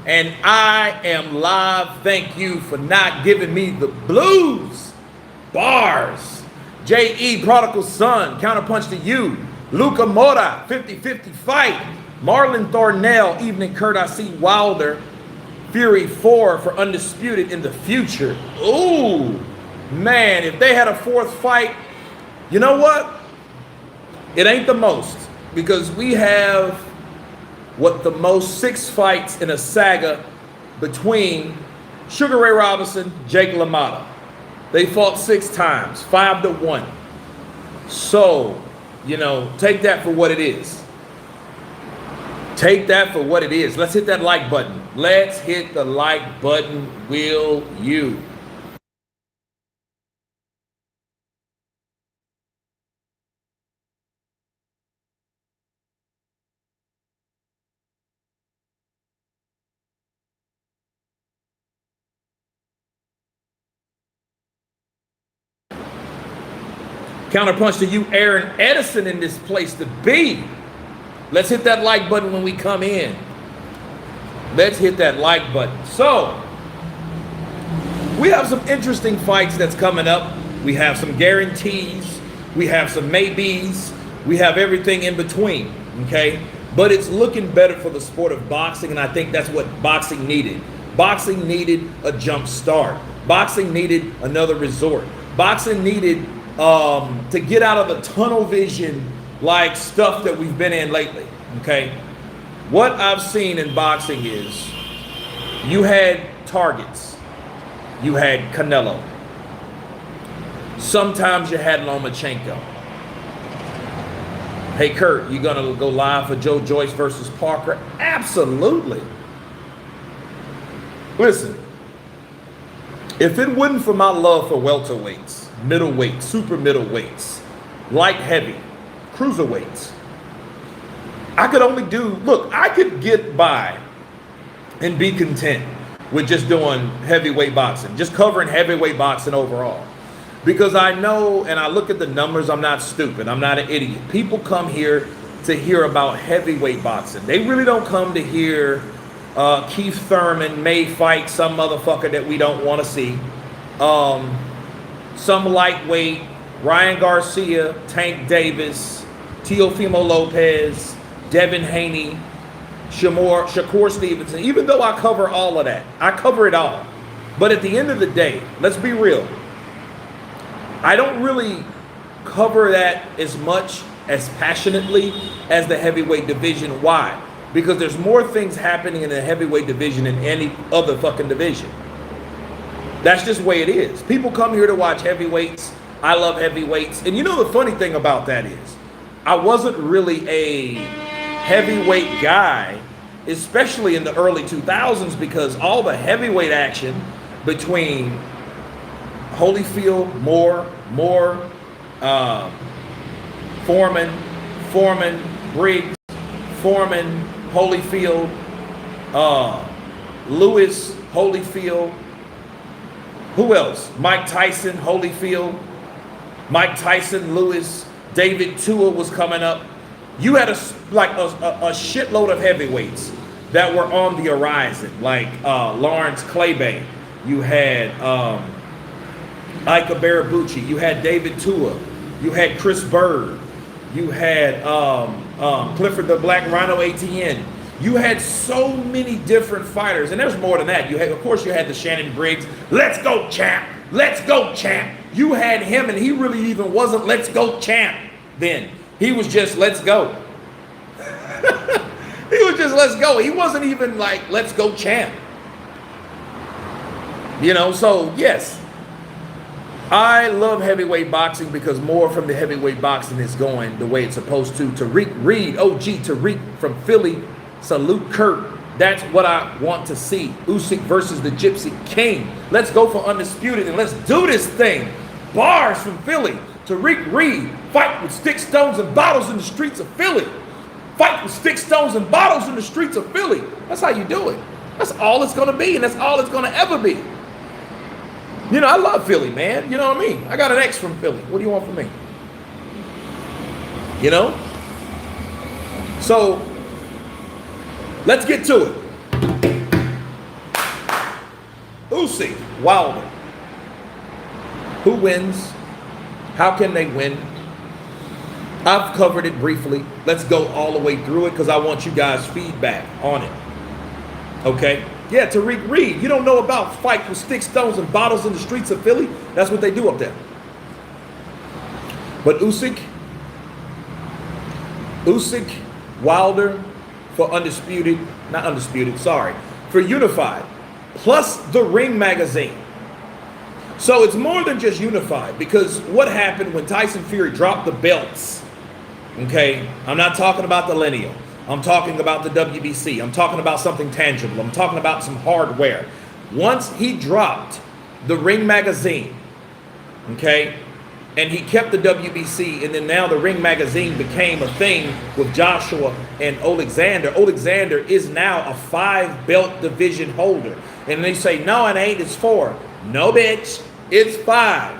and I am live. Thank you for not giving me the blues. Bars. J.E. Prodigal Son, counterpunch to you. Luca Mora, 50-50 fight. Marlon Thornell, Evening Curtis Wilder. Fury 4 for Undisputed in the future. Ooh, man, if they had a fourth fight, you know what? It ain't the most, because we have what the most 6 fights in a saga between Sugar Ray Robinson, Jake LaMotta. They fought 6 times, 5-1. So, you know, take that for what it is. Take that for what it is. Let's hit that like button. Let's hit the like button, will you? Counterpunch to you, Aaron Edison, in this place to be. Let's hit that like button when we come in. Let's hit that like button. So, we have some interesting fights that's coming up. We have some guarantees. We have some maybes. We have everything in between, okay? But it's looking better for the sport of boxing, and I think that's what boxing needed. Boxing needed a jump start. Boxing needed another resort. Boxing needed to get out of the tunnel vision like stuff that we've been in lately, okay? What I've seen in boxing is you had targets. You had Canelo. Sometimes you had Lomachenko. Hey, Kurt, you gonna go live for Joe Joyce versus Parker? Absolutely. Listen, if it wasn't for my love for welterweights, middleweights, super middleweights, light heavy, cruiserweights, I could only do, look, I could get by and be content with just doing heavyweight boxing, just covering heavyweight boxing overall. Because I know, and I look at the numbers, I'm not stupid, I'm not an idiot. People come here to hear about heavyweight boxing. They really don't come to hear Keith Thurman may fight some motherfucker that we don't want to see. Some lightweight, Ryan Garcia, Tank Davis, Teofimo Lopez, Devin Haney, Shakur Stevenson. Even though I cover all of that, I cover it all. But at the end of the day, let's be real. I don't really cover that as much, as passionately as the heavyweight division. Why? Because there's more things happening in the heavyweight division than any other fucking division. That's just the way it is. People come here to watch heavyweights. I love heavyweights. And you know the funny thing about that is, I wasn't really a heavyweight guy, especially in the early 2000s, because all the heavyweight action between Holyfield, Foreman, Briggs, Foreman, Holyfield, Lewis, Holyfield. Who else? Mike Tyson, Holyfield, Mike Tyson, Lewis, David Tua was coming up. You had a shitload of heavyweights that were on the horizon, like Lawrence Claybay. You had Ika Barabucci. You had David Tua. You had Chris Bird. You had Clifford the Black Rhino ATN. You had so many different fighters, and there's more than that. You had, of course, you had the Shannon Briggs. Let's go, champ. Let's go, champ. You had him, and he really even wasn't let's go, champ then. He was just let's go. He was just let's go. He wasn't even like let's go, champ. You know, so yes, I love heavyweight boxing because more from the heavyweight boxing is going the way it's supposed to. Tariq Reed, OG Tariq from Philly. Salute Kurt. That's what I want to see. Usyk versus the Gypsy King. Let's go for Undisputed and let's do this thing. Bars from Philly. Tariq Reed. Fight with sticks, stones, and bottles in the streets of Philly. Fight with sticks, stones, and bottles in the streets of Philly. That's how you do it. That's all it's going to be, and that's all it's going to ever be. You know, I love Philly, man. You know what I mean? I got an ex from Philly. What do you want from me? You know? So, let's get to it. Usyk, Wilder. Who wins? How can they win? I've covered it briefly. Let's go all the way through it because I want you guys' feedback on it. Okay? Yeah, Tariq Reed. You don't know about fights with sticks, stones, and bottles in the streets of Philly? That's what they do up there. But Usyk, Wilder for undisputed, not undisputed, sorry, for unified, plus the Ring magazine. So it's more than just unified, because what happened when Tyson Fury dropped the belts? Okay, I'm not talking about the lineal. I'm talking about the WBC. I'm talking about something tangible. I'm talking about some hardware. Once he dropped the Ring magazine, okay, and he kept the WBC, and then now the Ring magazine became a thing with Joshua and Oleksandr. Oleksandr is now a 5-belt division holder. And they say, no, it ain't, it's 4. No, bitch, it's 5.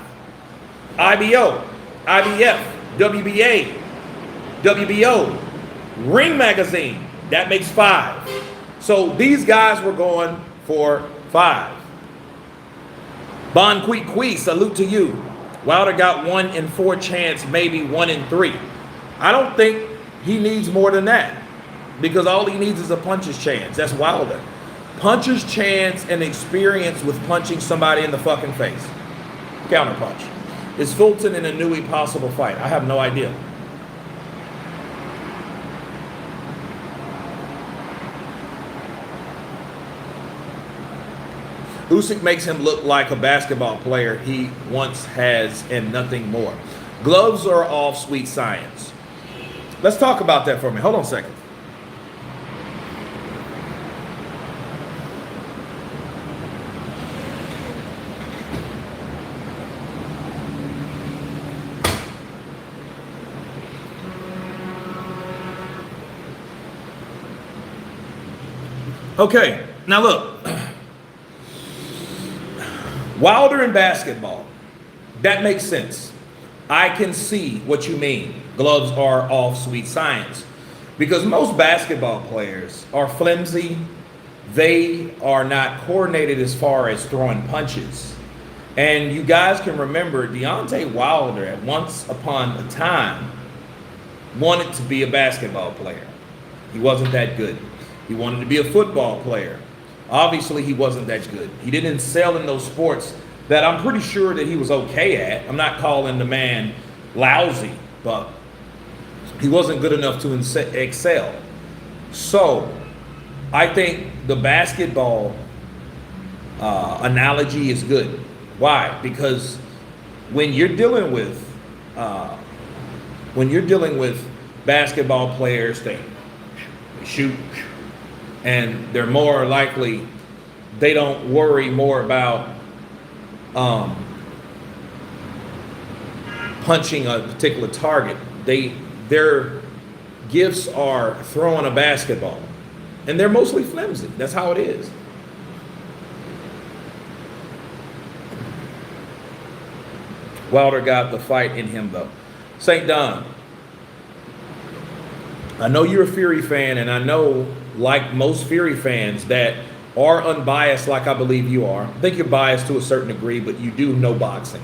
IBO, IBF, WBA, WBO, Ring magazine, that makes 5. So these guys were going for 5. Bon Qui Qui, salute to you. Wilder got 1 in 4 chance, maybe 1 in 3. I don't think he needs more than that, because all he needs is a puncher's chance. That's Wilder. Puncher's chance and experience with punching somebody in the fucking face. Counterpunch. Is Fulton in a Newey possible fight? I have no idea. Usyk makes him look like a basketball player he once has and nothing more. Gloves are all sweet science. Let's talk about that for a minute. Hold on a second. Okay, now look. Wilder in basketball, that makes sense. I can see what you mean. Gloves are all sweet science. Because most basketball players are flimsy. They are not coordinated as far as throwing punches. And you guys can remember Deontay Wilder at once upon a time wanted to be a basketball player. He wasn't that good. He wanted to be a football player. Obviously, he wasn't that good. He didn't excel in those sports that I'm pretty sure that he was okay at. I'm not calling the man lousy, but he wasn't good enough to excel. So I think the basketball analogy is good. Why? Because when you're dealing with basketball players, they shoot, and they're more likely, they don't worry more about punching a particular target. Their gifts are throwing a basketball, and they're mostly flimsy. That's how it is. Wilder got the fight in him, though. St. Don, I know you're a Fury fan, and I know, like most Fury fans that are unbiased, like I believe you are. I think you're biased to a certain degree, but you do know boxing.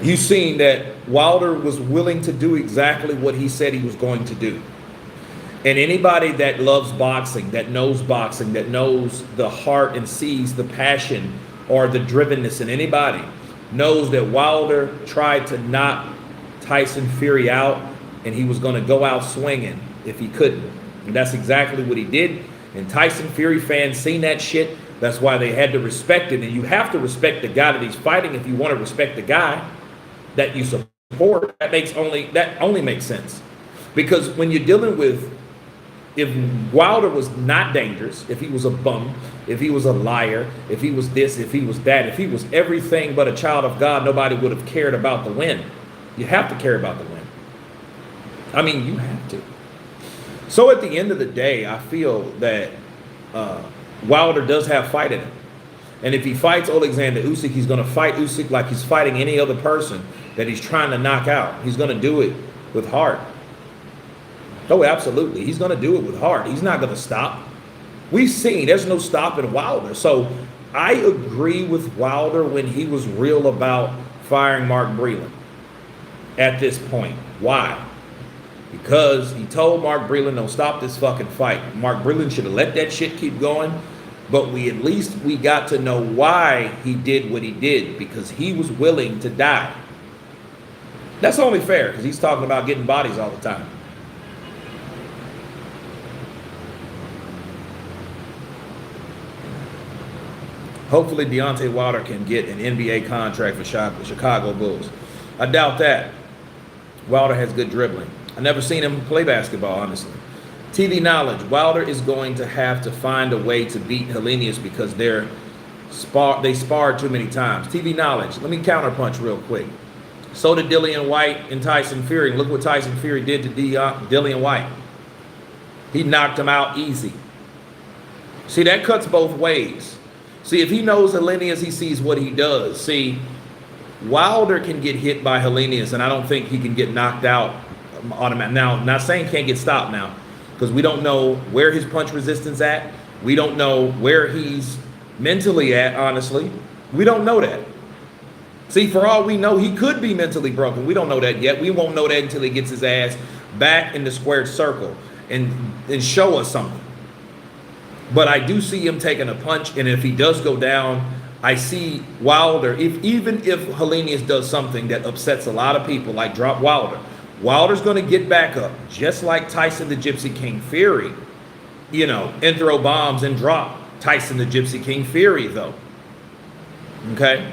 You've seen that Wilder was willing to do exactly what he said he was going to do. And anybody that loves boxing, that knows the heart and sees the passion or the drivenness in anybody, knows that Wilder tried to knock Tyson Fury out, and he was going to go out swinging if he couldn't. And that's exactly what he did. And Tyson Fury fans seen that shit. That's why they had to respect it. And you have to respect the guy that he's fighting if you want to respect the guy that you support. That only makes sense. Because when you're dealing with, if Wilder was not dangerous, if he was a bum, if he was a liar, if he was this, if he was that, if he was everything but a child of God, nobody would have cared about the win. You have to care about the win. I mean, you have to. So at the end of the day, I feel that Wilder does have fight in him. And if he fights Oleksandr Usyk, he's going to fight Usyk like he's fighting any other person that he's trying to knock out. He's going to do it with heart. Oh, absolutely. He's going to do it with heart. He's not going to stop. We've seen there's no stopping Wilder. So I agree with Wilder when he was real about firing Mark Breland at this point. Why? Because he told Mark Breland, don't stop this fucking fight. Mark Breland should have let that shit keep going, but we got to know why he did what he did, because he was willing to die. That's only fair, because he's talking about getting bodies all the time. Hopefully Deontay Wilder can get an NBA contract for the Chicago Bulls. I doubt that. Wilder has good dribbling. I've never seen him play basketball, honestly. TV knowledge. Wilder is going to have to find a way to beat Helenius because they sparred too many times. TV knowledge. Let me counterpunch real quick. So did Dillian White and Tyson Fury. Look what Tyson Fury did to Dillian White. He knocked him out easy. See, that cuts both ways. See, if he knows Helenius, he sees what he does. See, Wilder can get hit by Helenius, and I don't think he can get knocked out automatically. Now, not saying can't get stopped now, because we don't know where his punch resistance at. We don't know where he's mentally at, honestly. We don't know that. See, for all we know, he could be mentally broken. We don't know that yet. We won't know that until he gets his ass back in the squared circle and show us something. But I do see him taking a punch, and if he does go down, I see Wilder, even if Helenius does something that upsets a lot of people, like drop Wilder, Wilder's going to get back up, just like Tyson the Gypsy King Fury, and throw bombs and drop Tyson the Gypsy King Fury, though. Okay?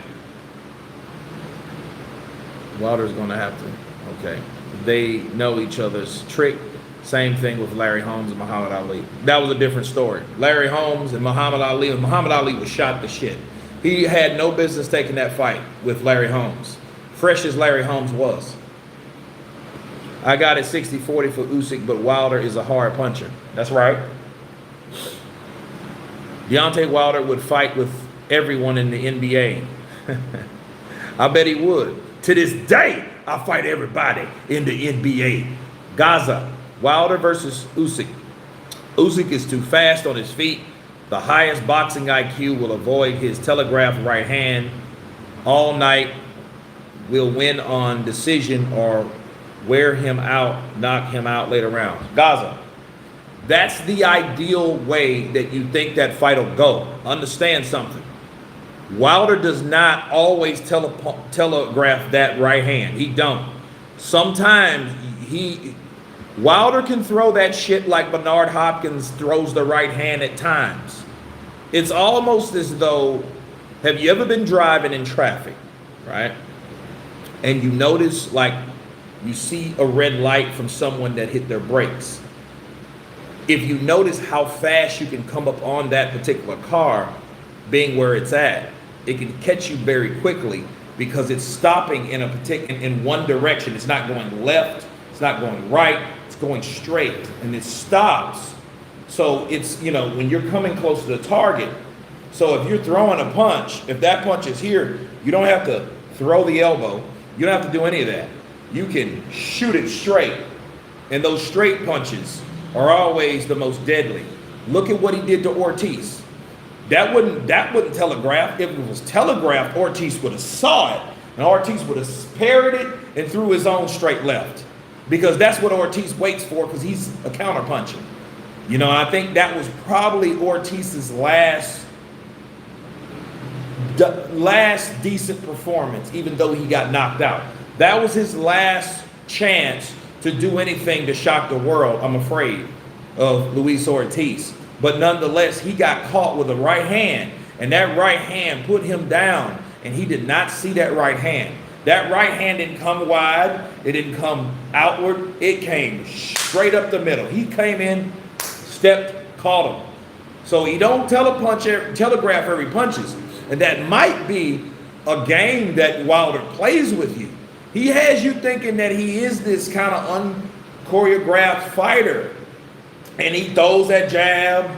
Wilder's going to have to, okay. They know each other's trick. Same thing with Larry Holmes and Muhammad Ali. That was a different story. Larry Holmes and Muhammad Ali was shot to shit. He had no business taking that fight with Larry Holmes. Fresh as Larry Holmes was. I got it 60-40 for Usyk, but Wilder is a hard puncher. That's right. Deontay Wilder would fight with everyone in the NBA. I bet he would. To this day, I fight everybody in the NBA. Gaza. Wilder versus Usyk. Usyk is too fast on his feet. The highest boxing IQ will avoid his telegraph right hand all night. Will win on decision or wear him out, knock him out later rounds. Gaza. That's the ideal way that you think that fight will go. Understand something. Wilder does not always telegraph that right hand. He don't. Sometimes Wilder can throw that shit like Bernard Hopkins throws the right hand at times. It's almost as though, have you ever been driving in traffic, right? And you notice, like, you see a red light from someone that hit their brakes. If you notice how fast you can come up on that particular car, being where it's at, it can catch you very quickly because it's stopping in one direction. It's not going left, it's not going right, it's going straight, and it stops. So it's, when you're coming close to the target, so if you're throwing a punch, if that punch is here, you don't have to throw the elbow, you don't have to do any of that. You can shoot it straight, and those straight punches are always the most deadly. Look at what he did to Ortiz. That wouldn't telegraph. If it was telegraphed, Ortiz would have saw it, and Ortiz would have parried it and threw his own straight left, because that's what Ortiz waits for, because he's a counterpuncher. I think that was probably Ortiz's last decent performance, even though he got knocked out. That was his last chance to do anything to shock the world, I'm afraid, of Luis Ortiz. But nonetheless, he got caught with a right hand, and that right hand put him down, and he did not see that right hand. That right hand didn't come wide, it didn't come outward, it came straight up the middle. He came in, stepped, caught him. So he don't telegraph every punches, and that might be a game that Wilder plays with you. He has you thinking that he is this kind of unchoreographed fighter, and he throws that jab.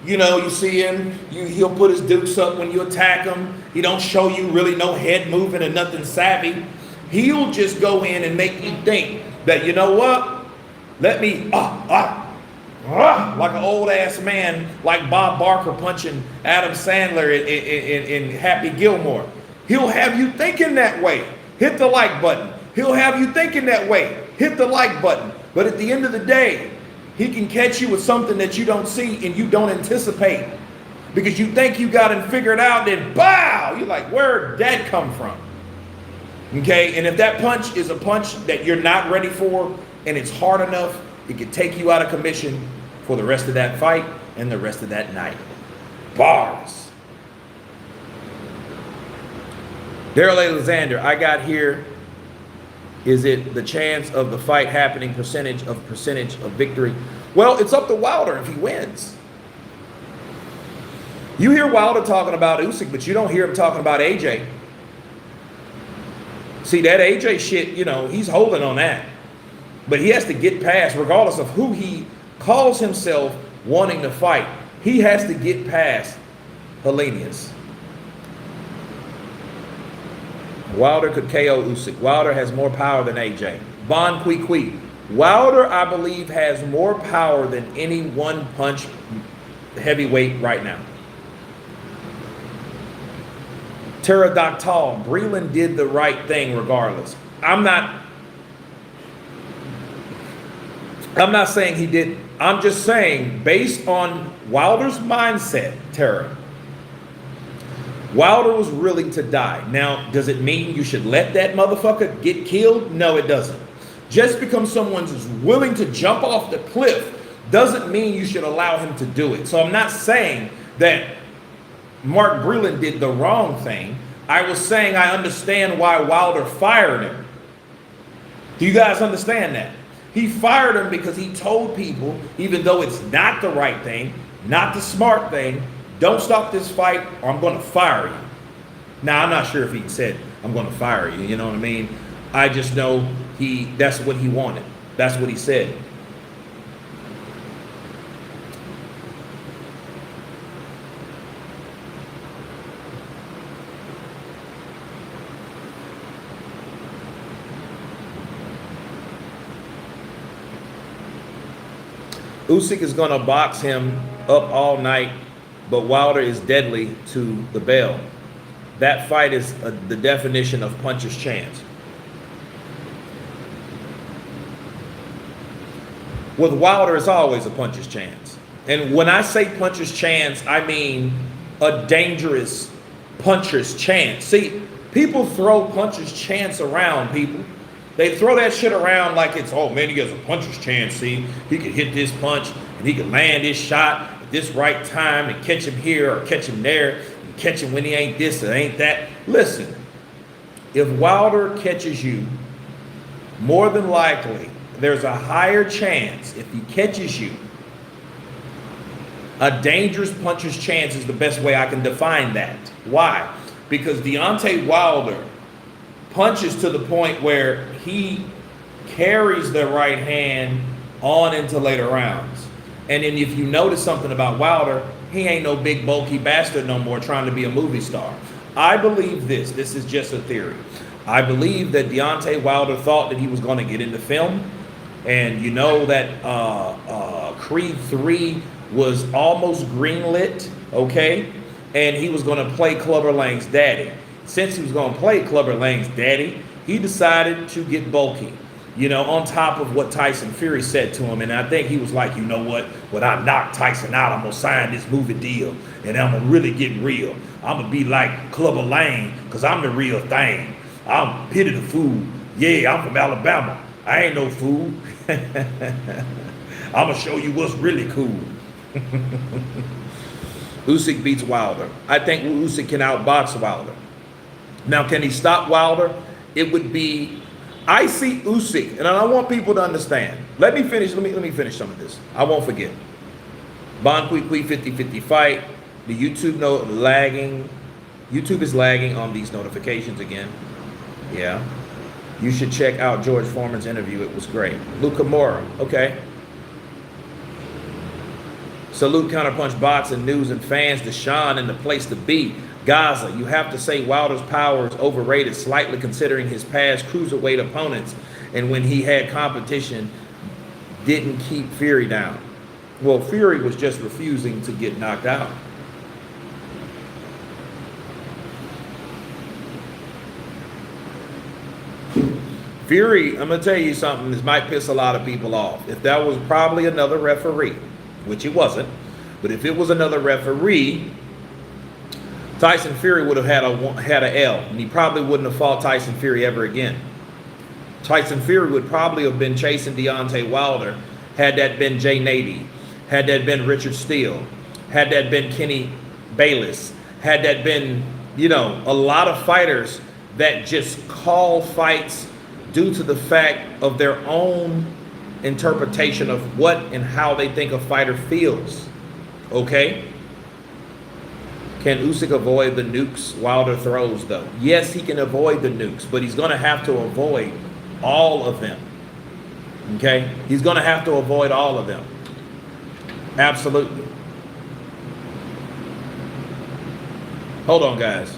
You see him, he'll put his dukes up when you attack him. He don't show you really no head movement and nothing savvy. He'll just go in and make you think that, let me, like an old ass man, like Bob Barker punching Adam Sandler in Happy Gilmore. He'll have you thinking that way. Hit the like button. He'll have you thinking that way. Hit the like button. But at the end of the day, he can catch you with something that you don't see and you don't anticipate. Because you think you got it figured out, then bow! You're like, where'd that come from? Okay, and if that punch is a punch that you're not ready for and it's hard enough, it could take you out of commission for the rest of that fight and the rest of that night. Bars. Daryl Alexander, I got here. Is it the chance of the fight happening, percentage of victory? Well, it's up to Wilder if he wins. You hear Wilder talking about Usyk, but you don't hear him talking about AJ. See, that AJ shit, you know, he's holding on that. But he has to get past, regardless of who he calls himself wanting to fight, he has to get past Helenius. Wilder could KO Usyk. Wilder has more power than AJ. Bon Qui Qui. Wilder, I believe, has more power than any one punch heavyweight right now. Pterodactyl, Breland did the right thing regardless. I'm not saying he didn't. I'm just saying, based on Wilder's mindset, Tara, Wilder was willing to die. Now, does it mean you should let that motherfucker get killed? No, it doesn't. Just because someone's willing to jump off the cliff doesn't mean you should allow him to do it. So I'm not saying that Mark Breland did the wrong thing. I was saying I understand why Wilder fired him. Do you guys understand that? He fired him because he told people, even though it's not the right thing, not the smart thing, don't stop this fight or I'm going to fire you. Now, I'm not sure if he said, I'm going to fire you, you know what I mean? I just know that's what he wanted. That's what he said. Usyk is going to box him up all night, but Wilder is deadly to the bell. That fight is the definition of puncher's chance. With Wilder, it's always a puncher's chance. And when I say puncher's chance, I mean a dangerous puncher's chance. See, people throw puncher's chance around, people. They throw that shit around like it's, oh man, he has a puncher's chance, see? He could hit this punch, and he could land this shot at this right time and catch him here or catch him there, and catch him when he ain't this or ain't that. Listen, if Wilder catches you, more than likely, there's a higher chance if he catches you. A dangerous puncher's chance is the best way I can define that. Why? Because Deontay Wilder punches to the point where he carries the right hand on into later rounds. And then if you notice something about Wilder, he ain't no big bulky bastard no more trying to be a movie star. I believe this is just a theory. I believe that Deontay Wilder thought that he was going to get into film. And you know that Creed 3 was almost greenlit, okay? And he was going to play Clubber Lang's daddy. Since he was going to play Clubber Lang's daddy, he decided to get bulky, you know, on top of what Tyson Fury said to him. And I think he was like, you know what? When I knock Tyson out, I'm going to sign this movie deal. And I'm going to really get real. I'm going to be like Clubber Lang because I'm the real thing. I'm Pity the Fool. Yeah, I'm from Alabama. I ain't no fool. I'm going to show you what's really cool. Usyk beats Wilder. I think Usyk can outbox Wilder. Now, can he stop Wilder? It would be, I see Usyk, and I want people to understand. Let me finish some of this. I won't forget. Bon Qui Qui 50-50 fight. The YouTube note lagging. YouTube is lagging on these notifications again. Yeah. You should check out George Foreman's interview. It was great. Luca Mora. Okay. Salute Counterpunch bots and news and fans. Deshaun and the place to be. Gaza, you have to say Wilder's power is overrated slightly considering his past cruiserweight opponents and when he had competition didn't keep Fury down. Well, Fury was just refusing to get knocked out. Fury, I'm going to tell you something. This might piss a lot of people off. If that was probably another referee, which it wasn't, but if it was another referee, Tyson Fury would have had a L, and he probably wouldn't have fought Tyson Fury ever again. Tyson Fury would probably have been chasing Deontay Wilder had that been Jay Nady, had that been Richard Steele, had that been Kenny Bayless, had that been, you know, a lot of fighters that just call fights due to the fact of their own interpretation of what and how they think a fighter feels. Okay? Can Usyk avoid the nukes Wilder throws, though? Yes, he can avoid the nukes, but he's going to have to avoid all of them. Okay? He's going to have to avoid all of them. Absolutely. Hold on, guys.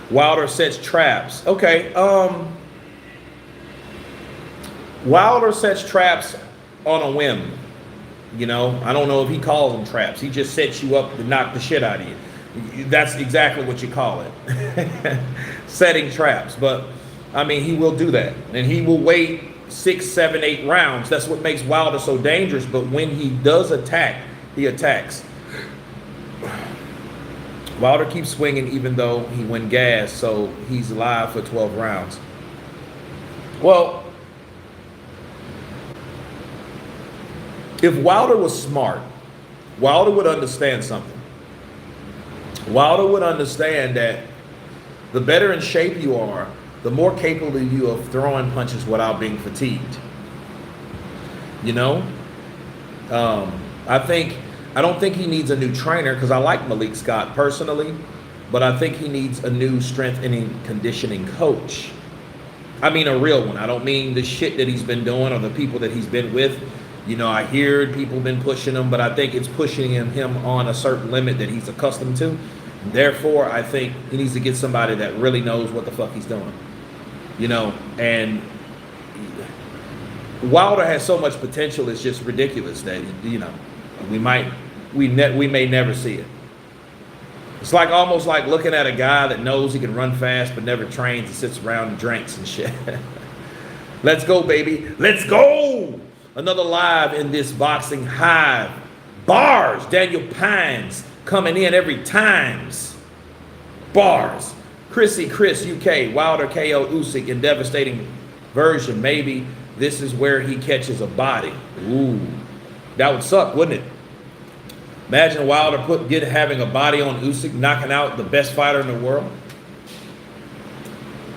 Wilder sets traps. Okay. Wilder sets traps on a whim. You know, I don't know if he calls them traps. He just sets you up to knock the shit out of you. That's exactly what you call it. Setting traps. But, I mean, he will do that. And he will wait 6, 7, 8 rounds. That's what makes Wilder so dangerous. But when he does attack, he attacks. Wilder keeps swinging even though he went gas, so he's alive for 12 rounds. Well, if Wilder was smart, Wilder would understand something. Wilder would understand that the better in shape you are, the more capable you are of throwing punches without being fatigued. You know? I don't think he needs a new trainer because I like Malik Scott personally, but I think he needs a new strength and conditioning coach. I mean a real one. I don't mean the shit that he's been doing or the people that he's been with. You know, I hear people been pushing him, but I think it's pushing him on a certain limit that he's accustomed to. Therefore, I think he needs to get somebody that really knows what the fuck he's doing. You know, and Wilder has so much potential, it's just ridiculous that, you know, we may never see it. It's like almost like looking at a guy that knows he can run fast but never trains and sits around and drinks and shit. Let's go, baby. Let's go. Another live in this boxing hive. Bars. Daniel Pines coming in every times. Bars. Chris UK. Wilder KO Usyk in devastating version. Maybe this is where he catches a body. Ooh. That would suck, wouldn't it? Imagine Wilder having a body on Usyk, knocking out the best fighter in the world.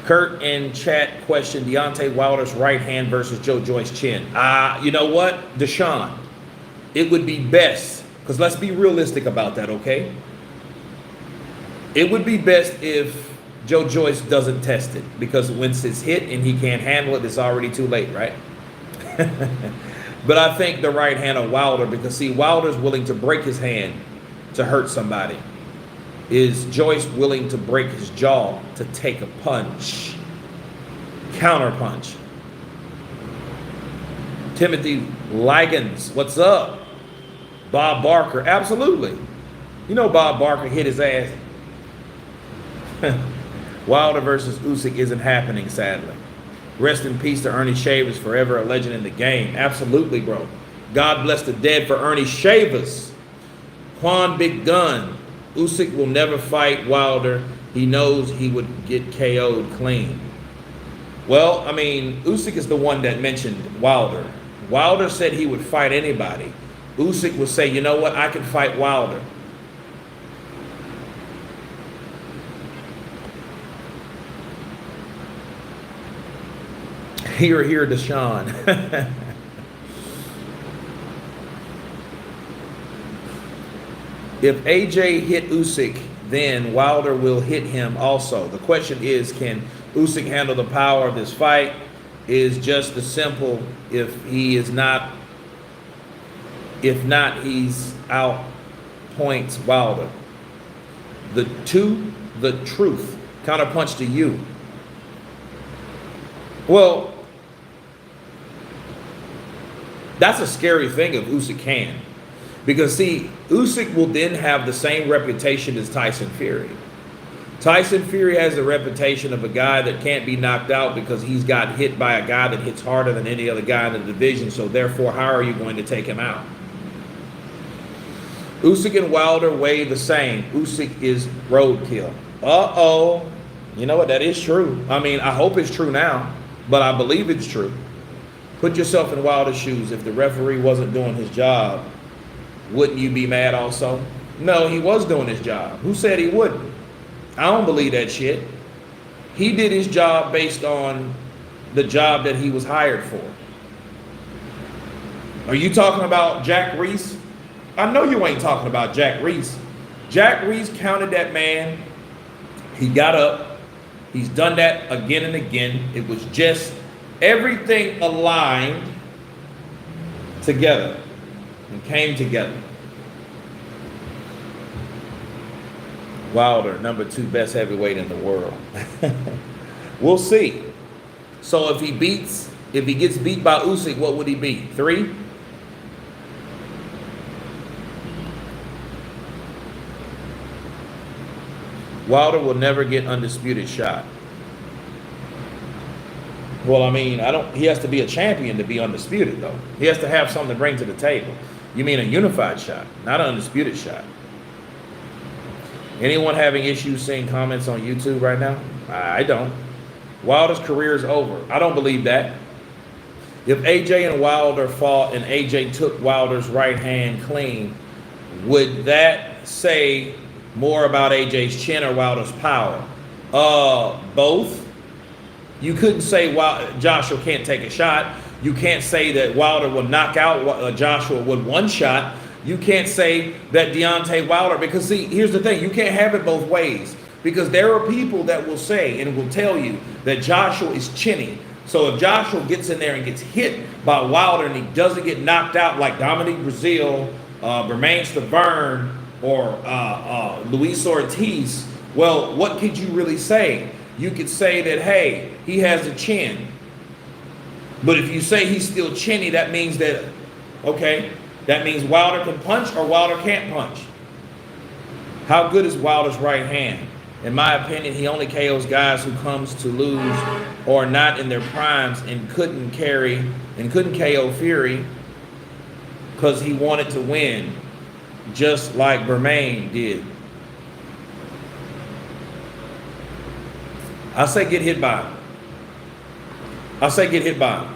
Kurt in chat question Deontay Wilder's right hand versus Joe Joyce's chin. You know what, Deshaun? It would be best, because let's be realistic about that, okay? It would be best if Joe Joyce doesn't test it, because once it's hit and he can't handle it, it's already too late, right? But I think the right hand of Wilder, because see, Wilder's willing to break his hand to hurt somebody. Is Joyce willing to break his jaw to take a punch? Counter punch. Timothy Liggins, what's up? Bob Barker, absolutely. You know Bob Barker hit his ass. Wilder versus Usyk isn't happening, sadly. Rest in peace to Ernie Shavers, forever a legend in the game. Absolutely, bro. God bless the dead for Ernie Shavers. Quan Big Gun. Usyk will never fight Wilder. He knows he would get KO'd clean. Well, I mean, Usyk is the one that mentioned Wilder. Wilder said he would fight anybody. Usyk would say, you know what, I can fight Wilder. Here, Deshaun. If AJ hit Usyk, then Wilder will hit him also. The question is, can Usyk handle the power of this fight? Is just as simple. If he's out points Wilder. The truth. Counterpunch to you. Well, that's a scary thing if Usyk can. Because, see, Usyk will then have the same reputation as Tyson Fury. Tyson Fury has the reputation of a guy that can't be knocked out because he's got hit by a guy that hits harder than any other guy in the division. So, therefore, how are you going to take him out? Usyk and Wilder weigh the same. Usyk is roadkill. Uh-oh. You know what? That is true. I mean, I hope it's true now, but I believe it's true. Put yourself in Wilder's shoes. If the referee wasn't doing his job, wouldn't you be mad also? No, he was doing his job. Who said he wouldn't? I don't believe that shit. He did his job based on the job that he was hired for. Are you talking about Jack Reese? I know you ain't talking about Jack Reese. Jack Reese counted that man. He got up. He's done that again and again. It was just everything aligned together and came together. Wilder, number 2 best heavyweight in the world. We'll see. So if he gets beat by Usyk, what would he be? 3? Wilder will never get undisputed shot. Well, I mean, he has to be a champion to be undisputed, though. He has to have something to bring to the table. You mean a unified shot, not an undisputed shot. Anyone having issues seeing comments on YouTube right now? I don't. Wilder's career is over. I don't believe that. If AJ and Wilder fought and AJ took Wilder's right hand clean, would that say more about AJ's chin or Wilder's power? Both. You couldn't say Joshua can't take a shot. You can't say that Wilder will knock out Joshua with one shot. You can't say that Deontay Wilder, because see, here's the thing, you can't have it both ways, because there are people that will say and will tell you that Joshua is chinny. So if Joshua gets in there and gets hit by Wilder and he doesn't get knocked out like Dominique Breazeale, Bermane Stiverne, or Luis Ortiz, well, what could you really say? You could say that, hey, he has a chin. But if you say he's still chinny, that means that, okay, that means Wilder can punch or Wilder can't punch. How good is Wilder's right hand? In my opinion, he only KOs guys who comes to lose or not in their primes and couldn't KO Fury because he wanted to win, just like Bermane did. I say get hit by him. I say get hit by him.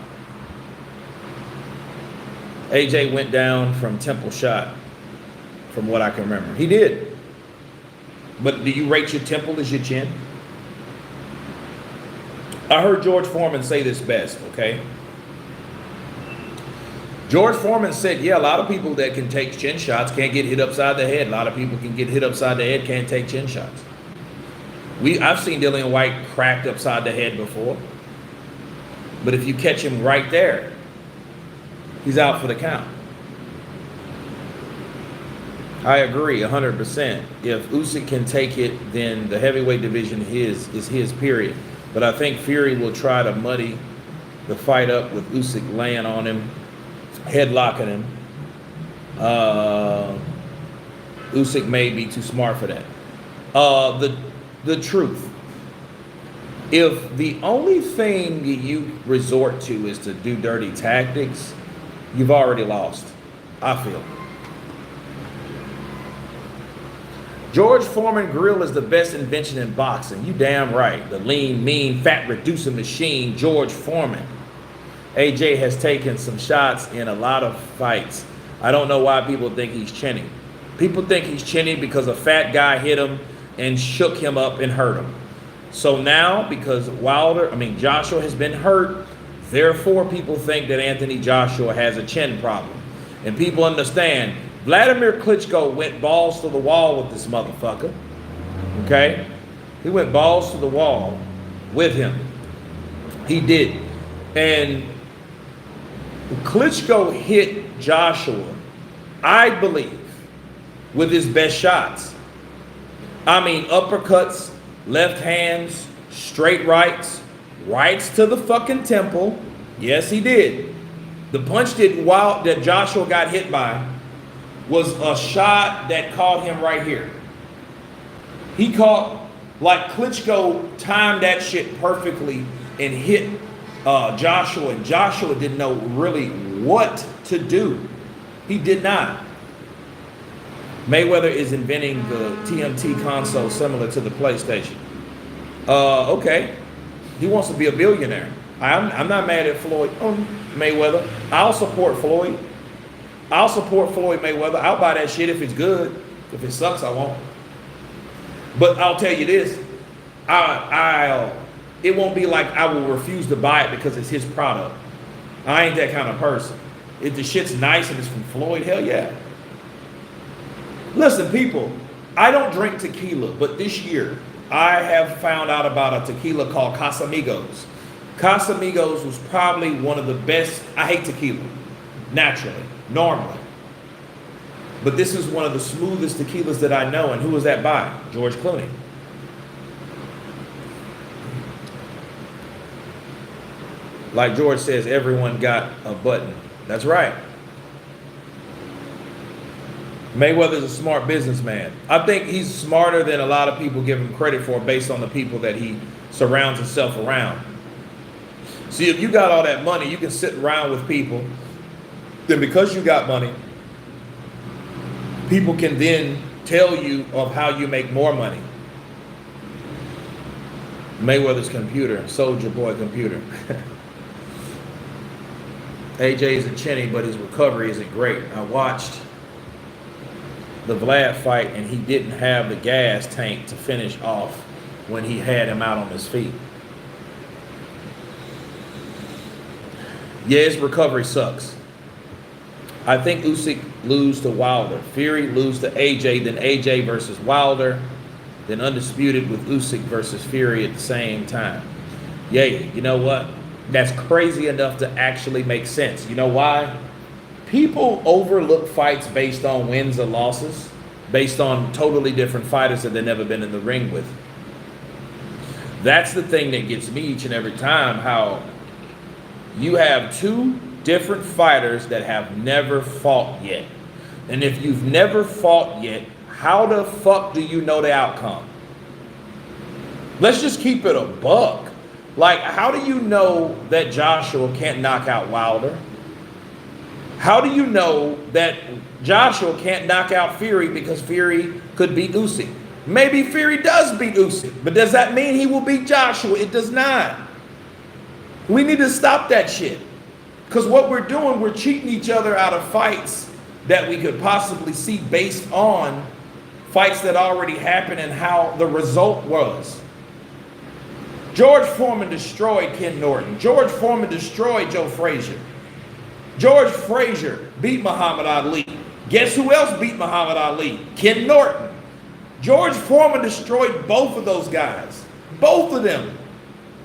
AJ went down from temple shot, from what I can remember. He did. But do you rate your temple as your chin? I heard George Foreman say this best, okay? George Foreman said, yeah, a lot of people that can take chin shots can't get hit upside the head. A lot of people can get hit upside the head, can't take chin shots. I've seen Dillian White cracked upside the head before. But if you catch him right there, he's out for the count. I agree 100%. If Usyk can take it, then the heavyweight division is his, period. But I think Fury will try to muddy the fight up with Usyk laying on him, headlocking him. Usyk may be too smart for that. The truth. If the only thing you resort to is to do dirty tactics, you've already lost, I feel. George Foreman grill is the best invention in boxing. You damn right. The lean, mean, fat reducing machine, George Foreman. AJ has taken some shots in a lot of fights. I don't know why people think he's chinny. People think he's chinny because a fat guy hit him and shook him up and hurt him. So now, because Joshua has been hurt, therefore people think that Anthony Joshua has a chin problem. And people understand, Vladimir Klitschko went balls to the wall with this motherfucker. Okay? He went balls to the wall with him. He did. And Klitschko hit Joshua, I believe, with his best shots. I mean, uppercuts, left hands, straight rights, rights to the fucking temple. Yes, he did. The punch that Joshua got hit by was a shot that caught him right here. He caught, like Klitschko timed that shit perfectly and hit Joshua, and Joshua didn't know really what to do. He did not. Mayweather is inventing the TMT console similar to the PlayStation. Okay. He wants to be a billionaire. I'm not mad at Floyd Mayweather. I'll support Floyd. I'll support Floyd Mayweather. I'll buy that shit if it's good. If it sucks, I won't. But I'll tell you this. It won't be like I will refuse to buy it because it's his product. I ain't that kind of person. If the shit's nice and it's from Floyd, hell yeah. Listen, people, I don't drink tequila, but this year I have found out about a tequila called Casamigos. Casamigos was probably one of the best. I hate tequila, naturally, normally. But this is one of the smoothest tequilas that I know. And who was that by? George Clooney. Like George says, everyone got a button. That's right. Mayweather's a smart businessman. I think he's smarter than a lot of people give him credit for based on the people that he surrounds himself around. See, if you got all that money, you can sit around with people. Then because you got money, people can then tell you of how you make more money. Mayweather's computer, Soldier Boy computer. AJ isn't chinny, but his recovery isn't great. I watched the Vlad fight, and he didn't have the gas tank to finish off when he had him out on his feet. Yeah, his recovery sucks. I think Usyk lose to Wilder. Fury lose to AJ, then AJ versus Wilder, then undisputed with Usyk versus Fury at the same time. Yeah, you know what? That's crazy enough to actually make sense. You know why? People overlook fights based on wins or losses, based on totally different fighters that they've never been in the ring with. That's the thing that gets me each and every time, how you have two different fighters that have never fought yet. And if you've never fought yet, how the fuck do you know the outcome? Let's just keep it a buck. Like, how do you know that Joshua can't knock out Wilder? How do you know that Joshua can't knock out Fury because Fury could beat Usyk? Maybe Fury does beat Usyk, but does that mean he will beat Joshua? It does not. We need to stop that shit. Because what we're doing, we're cheating each other out of fights that we could possibly see based on fights that already happened and how the result was. George Foreman destroyed Ken Norton. George Foreman destroyed Joe Frazier. George Frazier beat Muhammad Ali. Guess who else beat Muhammad Ali? Ken Norton. George Foreman destroyed both of those guys. Both of them.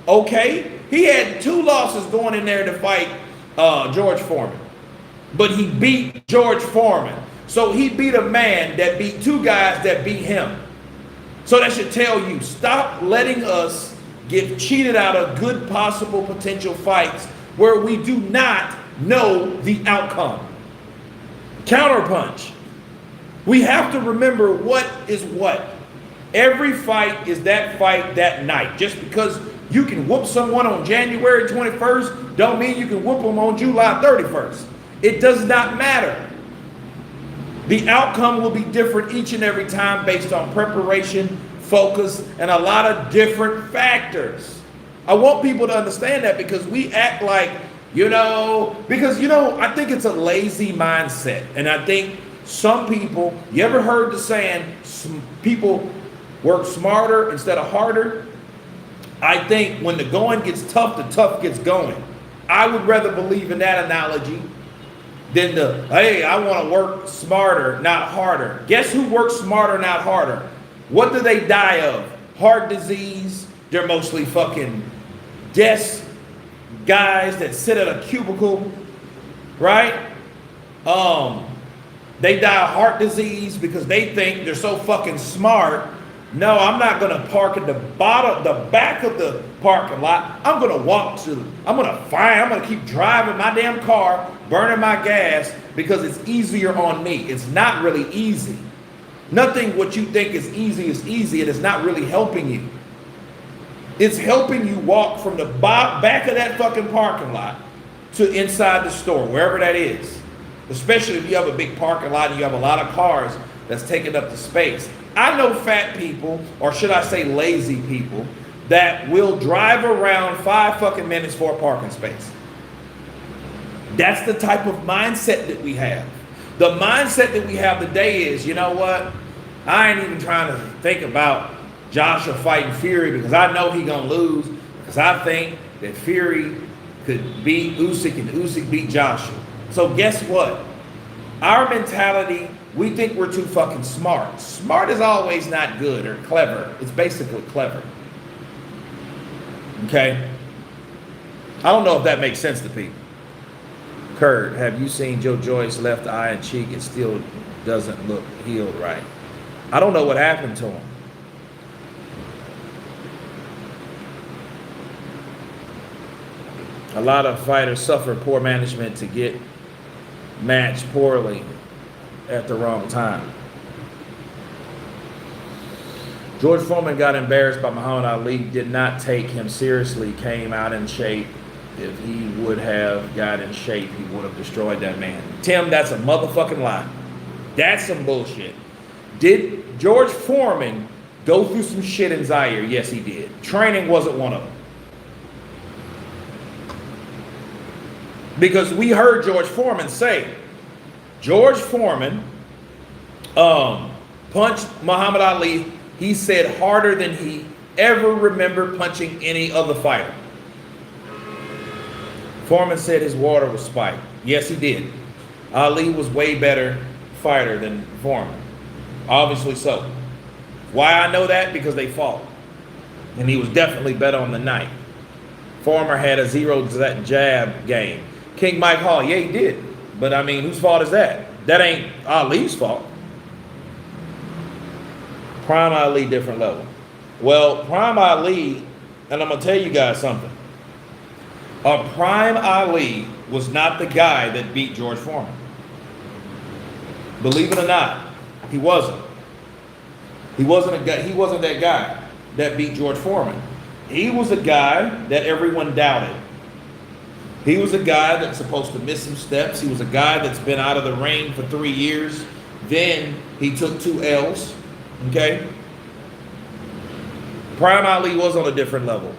Okay? He had 2 losses going in there to fight George Foreman. But he beat George Foreman. So he beat a man that beat 2 guys that beat him. So that should tell you, stop letting us get cheated out of good possible potential fights where we do not know the outcome. Counterpunch. We have to remember what is what. Every fight is that fight that night. Just because you can whoop someone on January 21st don't mean you can whoop them on July 31st. It does not matter. The outcome will be different each and every time based on preparation, focus, and a lot of different factors. I want people to understand that because we act like, I think it's a lazy mindset. And I think some people, you ever heard the saying, some people work smarter instead of harder? I think when the going gets tough, the tough gets going. I would rather believe in that analogy than hey, I want to work smarter, not harder. Guess who works smarter, not harder? What do they die of? Heart disease. They're mostly fucking desk guys that sit at a cubicle, right? They die of heart disease because they think they're so fucking smart. No, I'm not going to park at the back of the parking lot. I'm going to keep driving my damn car, burning my gas because it's easier on me. It's not really easy. Nothing what you think is easy, and it's not really helping you. It's helping you walk from the back of that fucking parking lot to inside the store, wherever that is. Especially if you have a big parking lot and you have a lot of cars that's taking up the space. I know fat people, or should I say lazy people, that will drive around 5 fucking minutes for a parking space. That's the type of mindset that we have. The mindset that we have today is, you know what? I ain't even trying to think about Joshua fighting Fury because I know he's going to lose because I think that Fury could beat Usyk and Usyk beat Joshua. So guess what? Our mentality, we think we're too fucking smart. Smart is always not good or clever. It's basically clever. Okay? I don't know if that makes sense to people. Kurt, have you seen Joe Joyce's left eye and cheek? It still doesn't look healed right. I don't know what happened to him. A lot of fighters suffer poor management to get matched poorly at the wrong time. George Foreman got embarrassed by Muhammad Ali, did not take him seriously, came out in shape. If he would have got in shape, he would have destroyed that man. Tim, that's a motherfucking lie. That's some bullshit. Did George Foreman go through some shit in Zaire? Yes, he did. Training wasn't one of them. Because we heard George Foreman say, George Foreman punched Muhammad Ali, he said, harder than he ever remembered punching any other fighter. Foreman said his water was spiked. Yes, he did. Ali was way better fighter than Foreman. Obviously so. Why I know that? Because they fought. And he was definitely better on the night. Foreman had a zero jab game. King Mike Hall, yeah, he did. But I mean, whose fault is that? That ain't Ali's fault. Prime Ali, different level. Well, Prime Ali, and I'm going to tell you guys something. A Prime Ali was not the guy that beat George Foreman. Believe it or not, he wasn't. He wasn't that guy that beat George Foreman. He was a guy that everyone doubted. He was a guy that's supposed to miss some steps. He was a guy that's been out of the ring for 3 years. Then he took 2 L's. Okay? Prime Ali was on a different level.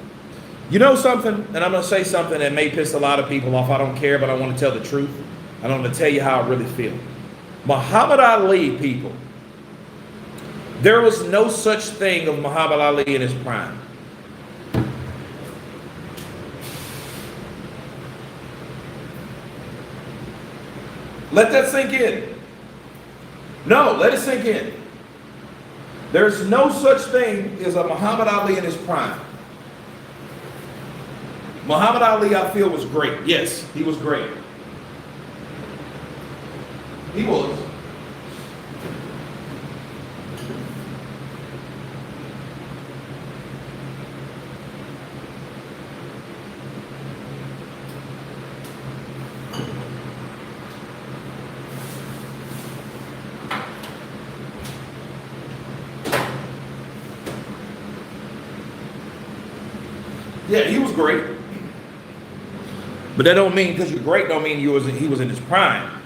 You know something, and I'm going to say something that may piss a lot of people off. I don't care, but I want to tell the truth. And I'm going to tell you how I really feel. Muhammad Ali, people, there was no such thing of Muhammad Ali in his prime. Let that sink in. No, let it sink in. There's no such thing as a Muhammad Ali in his prime. Muhammad Ali, I feel, was great. Yes, he was great. He was. Yeah, he was great. But that don't mean because you're great don't mean he was in his prime.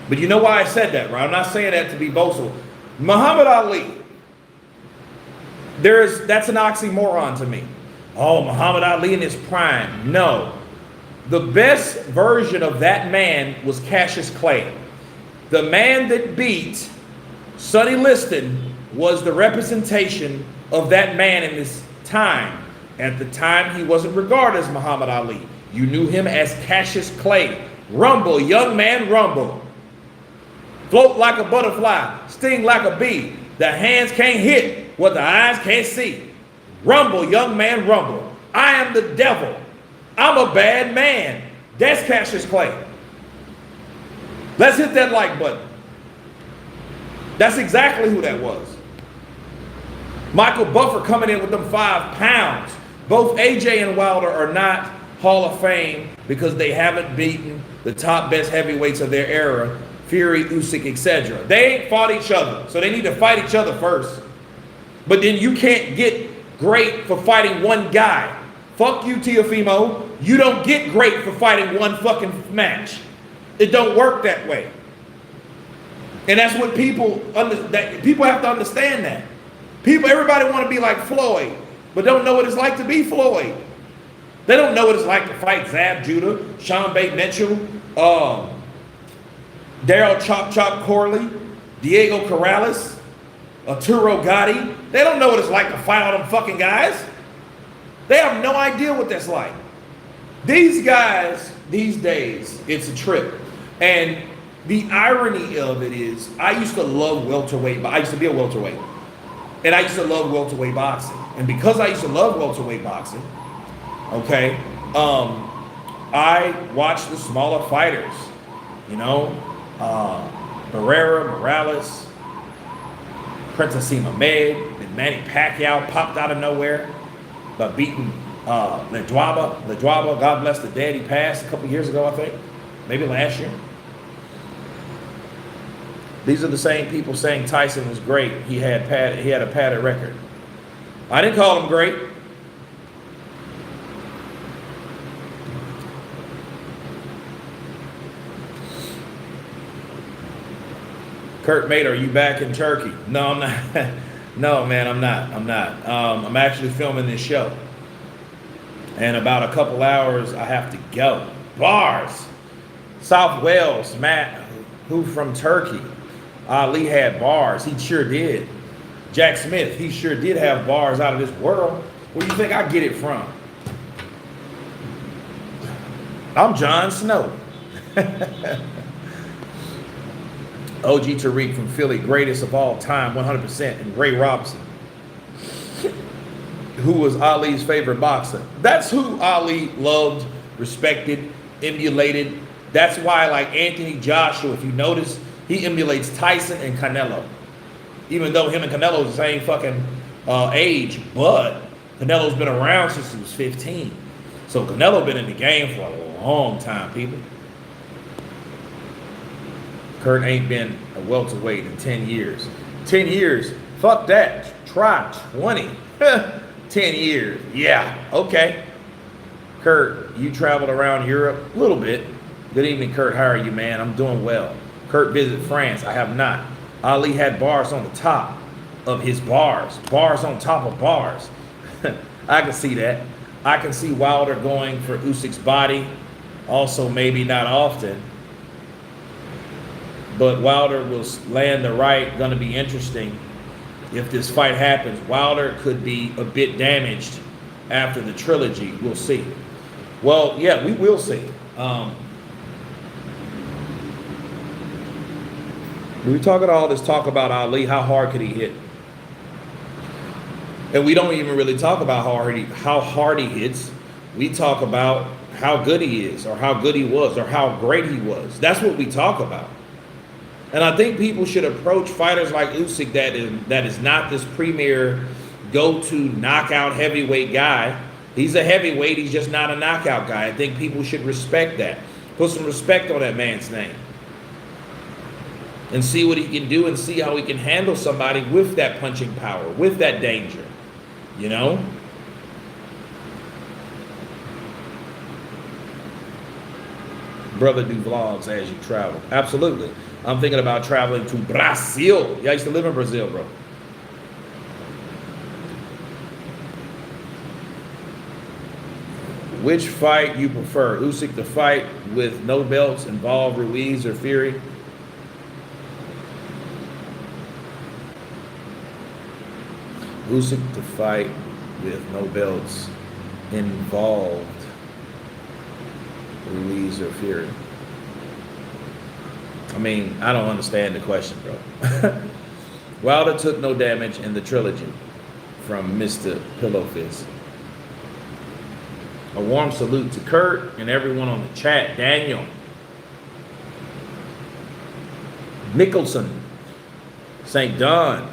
But you know why I said that, right? I'm not saying that to be boastful. Muhammad Ali, that's an oxymoron to me. Oh, Muhammad Ali in his prime. No. The best version of that man was Cassius Clay. The man that beat Sonny Liston was the representation of that man in his time. At the time, he wasn't regarded as Muhammad Ali. You knew him as Cassius Clay. Rumble, young man, rumble. Float like a butterfly, sting like a bee. The hands can't hit what the eyes can't see. Rumble, young man, rumble. I am the devil. I'm a bad man. That's Cassius Clay. Let's hit that like button. That's exactly who that was. Michael Buffer coming in with them 5 pounds. Both AJ and Wilder are not Hall of Fame because they haven't beaten the top best heavyweights of their era, Fury, Usyk, etc. They ain't fought each other, so they need to fight each other first. But then you can't get great for fighting one guy. Fuck you, Teofimo. You don't get great for fighting one fucking match. It don't work that way. And that's what people have to understand that. Everybody want to be like Floyd, but don't know what it's like to be Floyd. They don't know what it's like to fight Zab Judah, Sean Bate Mitchell, Daryl Chop Chop Corley, Diego Corrales, Arturo Gotti. They don't know what it's like to fight all them fucking guys. They have no idea what that's like. These guys, these days, it's a trip. And the irony of it is, I used to love welterweight, but I used to be a welterweight. And I used to love welterweight boxing. And because I used to love welterweight boxing, okay, I watched the smaller fighters, you know, Barrera, Morales, Princess Ahmed, and Manny Pacquiao popped out of nowhere by beating Ledwaba. God bless the dead, he passed a couple years ago, I think, maybe last year. These are the same people saying Tyson was great. He had a padded record. I didn't call him great. Kurt Mate, are you back in Turkey? No, I'm not. No, man, I'm not. I'm actually filming this show. And about a couple hours, I have to go. Bars. South Wales, Matt, who from Turkey? Ali had bars. He sure did. Jack Smith, he sure did have bars out of this world. Where do you think I get it from? I'm Jon Snow. OG Tariq from Philly, greatest of all time, 100%. And Ray Robinson, who was Ali's favorite boxer. That's who Ali loved, respected, emulated. That's why, like Anthony Joshua, if you notice, he emulates Tyson and Canelo. Even though him and Canelo are the same fucking age, but Canelo's been around since he was 15. So Canelo been in the game for a long time, people. Kurt ain't been a welterweight in 10 years. 10 years? Fuck that. Try 20. 10 years. Yeah, okay. Kurt, you traveled around Europe a little bit. Good evening, Kurt. How are you, man? I'm doing well. Kurt visited France. I have not. Ali had bars on the top of his bars. Bars on top of bars. I can see that. I can see Wilder going for Usyk's body. Also, maybe not often. But Wilder will land the right. Going to be interesting if this fight happens. Wilder could be a bit damaged after the trilogy. We'll see. Well, yeah, we will see. We talk about all this talk about Ali, how hard could he hit? And we don't even really talk about how hard he hits. We talk about how good he is, or how good he was, or how great he was. That's what we talk about. And I think people should approach fighters like Usyk that is not this premier go-to knockout heavyweight guy. He's a heavyweight, he's just not a knockout guy. I think people should respect that. Put some respect on that man's name. And see what he can do, and see how he can handle somebody with that punching power, with that danger, you know? Brother, do vlogs as you travel. Absolutely. I'm thinking about traveling to Brazil. Yeah, I used to live in Brazil, bro. Which fight you prefer? Usyk to fight with no belts, involve Ruiz or Fury? Usyk to fight with no belts, involved Ruiz or Fury. I mean, I don't understand the question, bro. Wilder took no damage in the trilogy from Mr. Pillowfist. A warm salute to Kurt and everyone on the chat. Daniel. Nicholson. St. Don.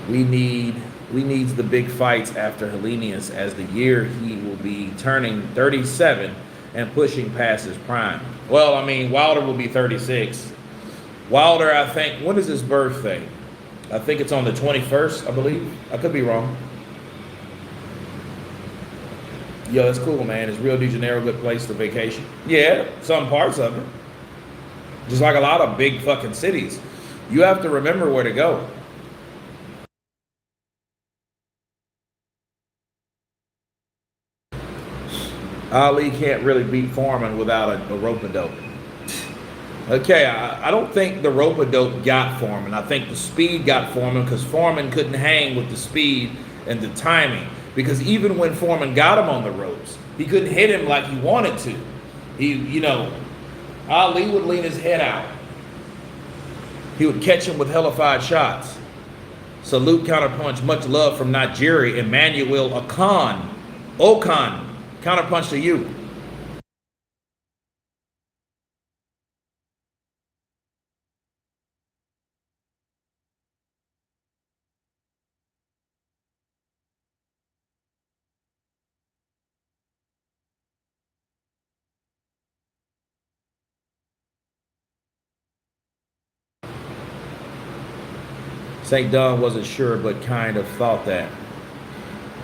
We needs the big fights after Hellenius, as the year he will be turning 37 and pushing past his prime. Well, I mean, Wilder will be 36. Wilder, I think, when is his birthday? I think it's on the 21st, I believe. I could be wrong. Yo, that's cool, man. Is Rio de Janeiro a good place to vacation? Yeah, some parts of it. Just like a lot of big fucking cities. You have to remember where to go. Ali can't really beat Foreman without a rope-a-dope. Okay, I don't think the rope-a-dope got Foreman. I think the speed got Foreman, because Foreman couldn't hang with the speed and the timing. Because even when Foreman got him on the ropes, he couldn't hit him like he wanted to. Ali would lean his head out. He would catch him with hellified shots. Salute, counterpunch, much love from Nigeria, Emmanuel Okan. Counterpunch to you. St. Don wasn't sure, but kind of thought that.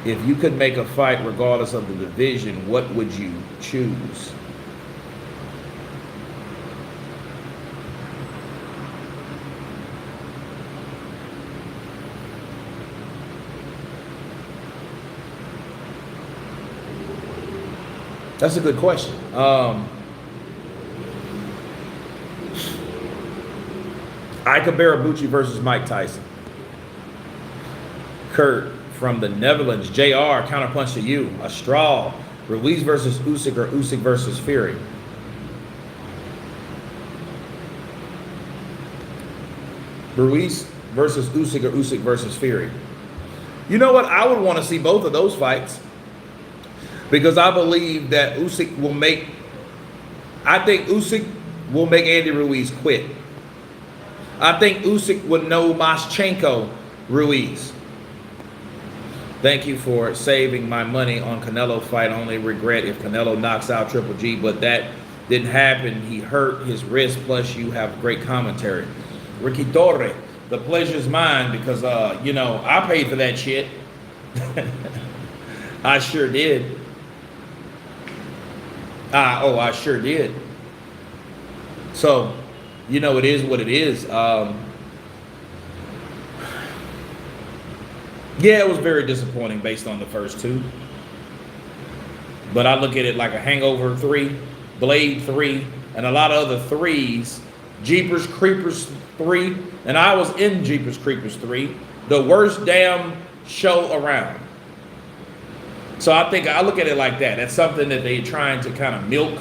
If you could make a fight regardless of the division, what would you choose? That's a good question. Ika Barabucci versus Mike Tyson. Kurt from the Netherlands. JR, counterpunch to you. A straw. Ruiz versus Usyk, or Usyk versus Fury. Ruiz versus Usyk, or Usyk versus Fury. You know what? I would want to see both of those fights, because I believe that Usyk will make, I think Usyk will make Andy Ruiz quit. I think Usyk would know Maschenko Ruiz. Thank you for saving my money on Canelo fight. Only regret if Canelo knocks out Triple G, but that didn't happen. He hurt his wrist, plus you have great commentary. Ricky Torre, the pleasure's mine, because, I paid for that shit. I sure did. I sure did. So, it is what it is. Yeah, it was very disappointing based on the first two. But I look at it like a Hangover 3, Blade 3, and a lot of other 3s. Jeepers Creepers 3, and I was in Jeepers Creepers 3. The worst damn show around. So I look at it like that. That's something that they're trying to kind of milk,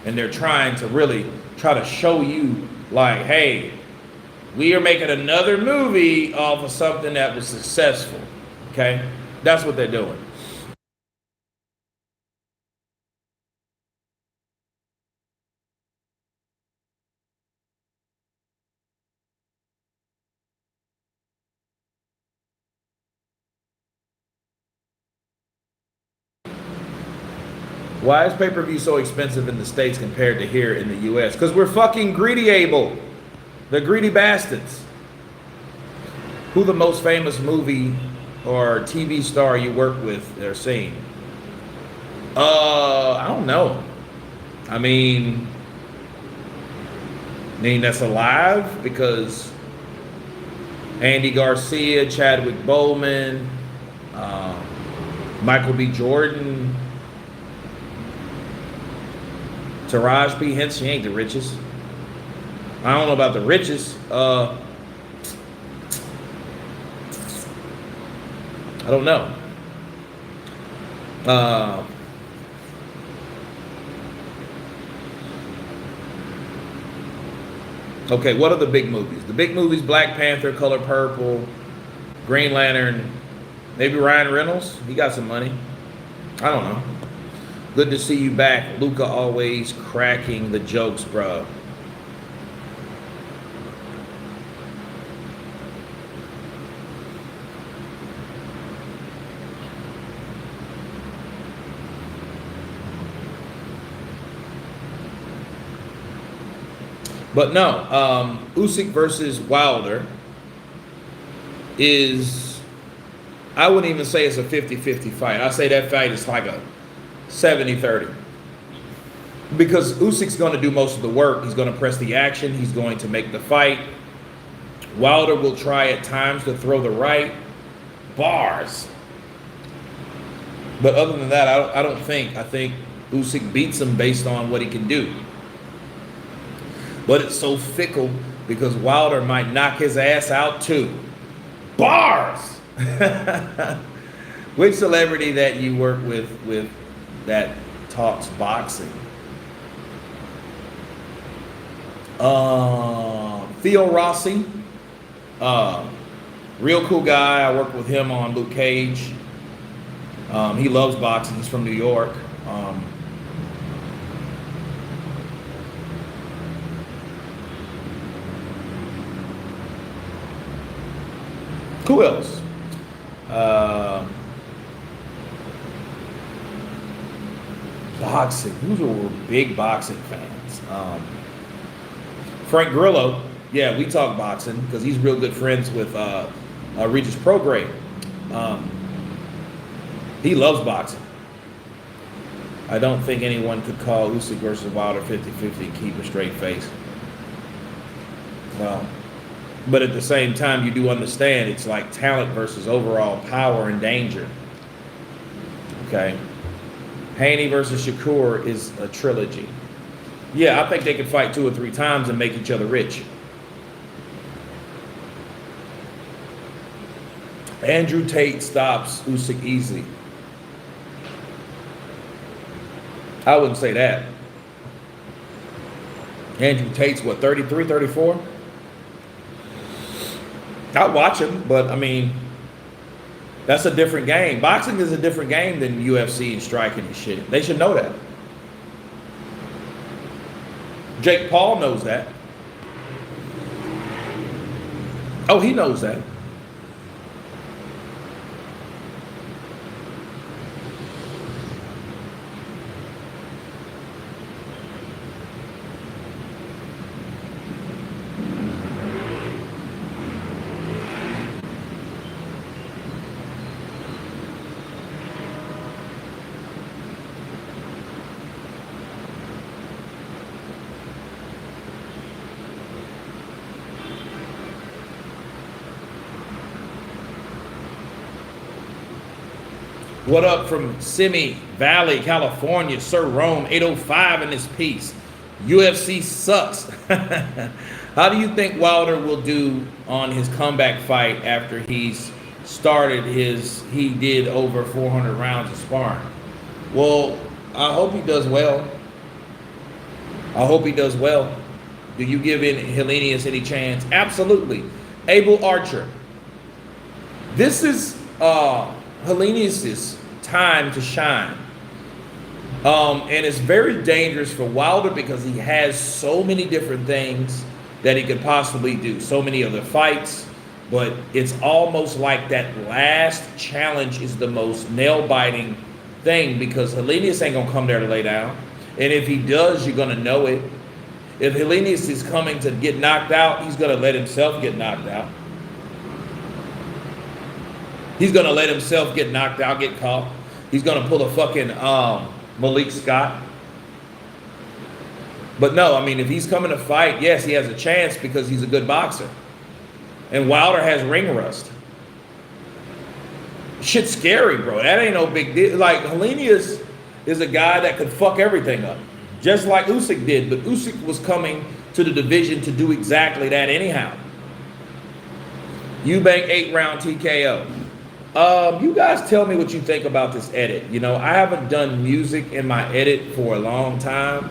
and they're trying to really try to show you, like, hey, We are making another movie off of something that was successful. Okay? That's what they're doing. Why is pay-per-view so expensive in the States compared to here in the US? Because we're fucking greedy able. They're greedy bastards. Who the most famous movie or TV star you work with or seen? I don't know. I mean that's alive, because Andy Garcia, Chadwick Boseman, Michael B. Jordan, Taraji P. Henson. She ain't the richest. I don't know about the richest. I don't know. Okay, what are the big movies? The big movies: Black Panther, Color Purple, Green Lantern, maybe Ryan Reynolds. He got some money. I don't know. Good to see you back. Luca always cracking the jokes, bro. But no, Usyk versus Wilder is, I wouldn't even say it's a 50-50 fight. I say that fight is like a 70-30. Because Usyk's going to do most of the work. He's going to press the action. He's going to make the fight. Wilder will try at times to throw the right bars. But other than that, I think Usyk beats him based on what he can do. But it's so fickle because Wilder might knock his ass out too. Bars! Which celebrity that you work with that talks boxing? Theo Rossi. Real cool guy. I worked with him on Luke Cage. He loves boxing. He's from New York. Who else? Boxing. Who's a big boxing fans? Frank Grillo. Yeah, we talk boxing because he's real good friends with Regis Prograde. He loves boxing. I don't think anyone could call Usyk versus Wilder 50-50 and keep a straight face. Well, but at the same time, you do understand it's like talent versus overall power and danger. Okay. Haney versus Shakur is a trilogy. Yeah, I think they could fight 2 or 3 times and make each other rich. Andrew Tate stops Usyk easily. I wouldn't say that. Andrew Tate's what, 33, 34? I'd watch him, but I mean, that's a different game. Boxing is a different game than UFC and striking and shit. They should know that. Jake Paul knows that. Oh, he knows that. What up from Simi Valley, California? Sir Rome 805 in this piece. UFC sucks. How do you think Wilder will do on his comeback fight after he's started he did over 400 rounds of sparring? Well, I hope he does well. I hope he does well. Do you give Helenius any chance? Absolutely. Abel Archer. This is Helenius' time to shine. And it's very dangerous for Wilder because he has so many different things that he could possibly do. So many other fights. But it's almost like that last challenge is the most nail-biting thing because Helenius ain't going to come there to lay down. And if he does, you're going to know it. If Helenius is coming to get knocked out, he's going to let himself get knocked out. He's going to let himself get knocked out, get caught. He's going to pull a fucking Malik Scott. But no, I mean, if he's coming to fight, yes, he has a chance because he's a good boxer. And Wilder has ring rust. Shit's scary, bro. That ain't no big deal. Like, Helenius is a guy that could fuck everything up. Just like Usyk did. But Usyk was coming to the division to do exactly that anyhow. Eubank 8-round TKO. You guys tell me what you think about this edit. You know, I haven't done music in my edit for a long time.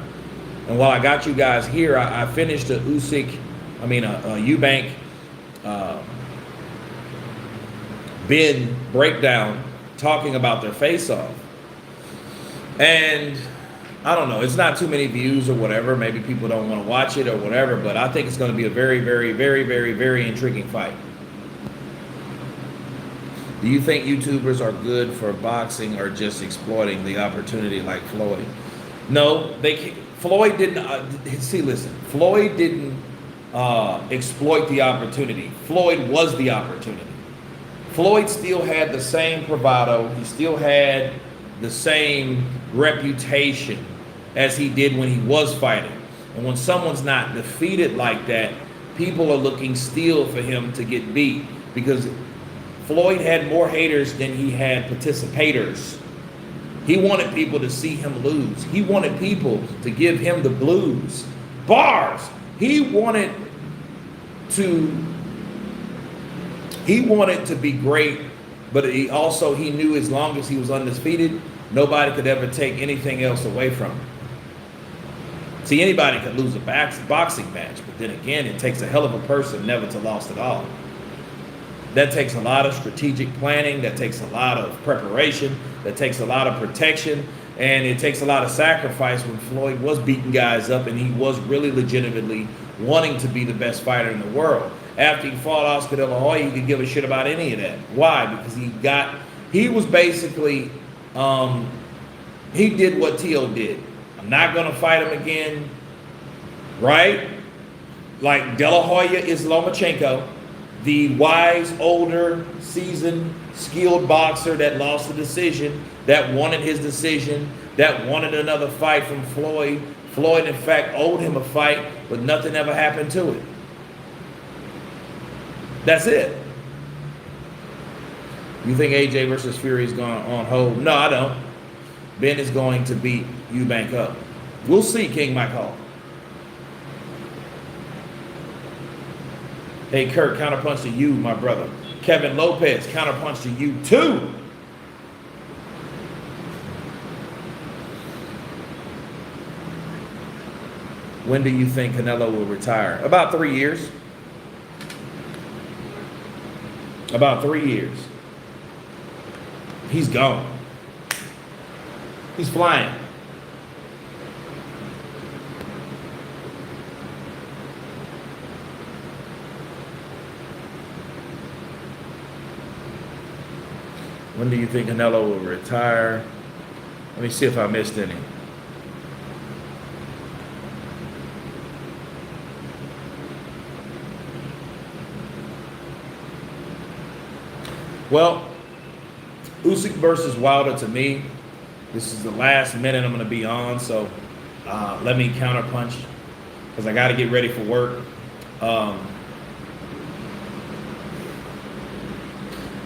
And while I got you guys here, I finished a Eubank Ben breakdown talking about their face-off. And I don't know, it's not too many views or whatever. Maybe people don't want to watch it or whatever, but I think it's going to be a very, very, very, very, very intriguing fight. Do you think YouTubers are good for boxing or just exploiting the opportunity like Floyd? No, Floyd didn't. Floyd didn't exploit the opportunity. Floyd was the opportunity. Floyd still had the same bravado. He still had the same reputation as he did when he was fighting. And when someone's not defeated like that, people are looking still for him to get beat because Floyd had more haters than he had participators. He wanted people to see him lose. He wanted people to give him the blues. Bars. He wanted to be great, but he knew as long as he was undefeated, nobody could ever take anything else away from him. See, anybody could lose a boxing match, but then again, it takes a hell of a person never to lost at all. That takes a lot of strategic planning, that takes a lot of preparation, that takes a lot of protection, and it takes a lot of sacrifice when Floyd was beating guys up and he was really legitimately wanting to be the best fighter in the world. After he fought Oscar De La Hoya, he could give a shit about any of that. Why? Because he was basically, he did what T.O. did. I'm not going to fight him again, right? Like De La Hoya is Lomachenko, the wise, older, seasoned, skilled boxer that lost the decision, that wanted his decision, that wanted another fight from Floyd. Floyd, in fact, owed him a fight, but nothing ever happened to it. That's it. You think AJ versus Fury is going on hold? No, I don't. Ben is going to beat Eubank up. We'll see, King Mike Hall. Hey, Kurt, counterpunch to you, my brother. Kevin Lopez, counterpunch to you, too. When do you think Canelo will retire? About 3 years. About 3 years. He's gone. He's flying. When do you think Canelo will retire? Let me see if I missed any. Well, Usyk versus Wilder, to me, this is the last minute I'm going to be on, so let me counterpunch because I got to get ready for work.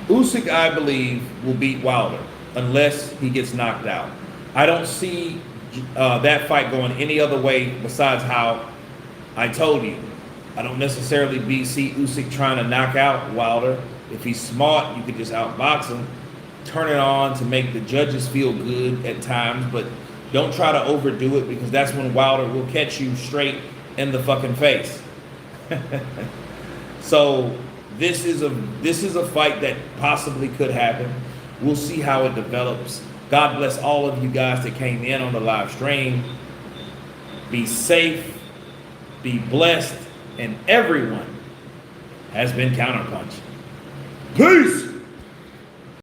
Usyk, I believe, will beat Wilder unless he gets knocked out. I don't see that fight going any other way besides how I told you. I don't necessarily see Usyk trying to knock out Wilder. If he's smart, you could just outbox him, turn it on to make the judges feel good at times, but don't try to overdo it because that's when Wilder will catch you straight in the fucking face. So this is a fight that possibly could happen. We'll see how it develops. God bless all of you guys that came in on the live stream. Be safe, be blessed, and everyone has been counterpunched. Peace!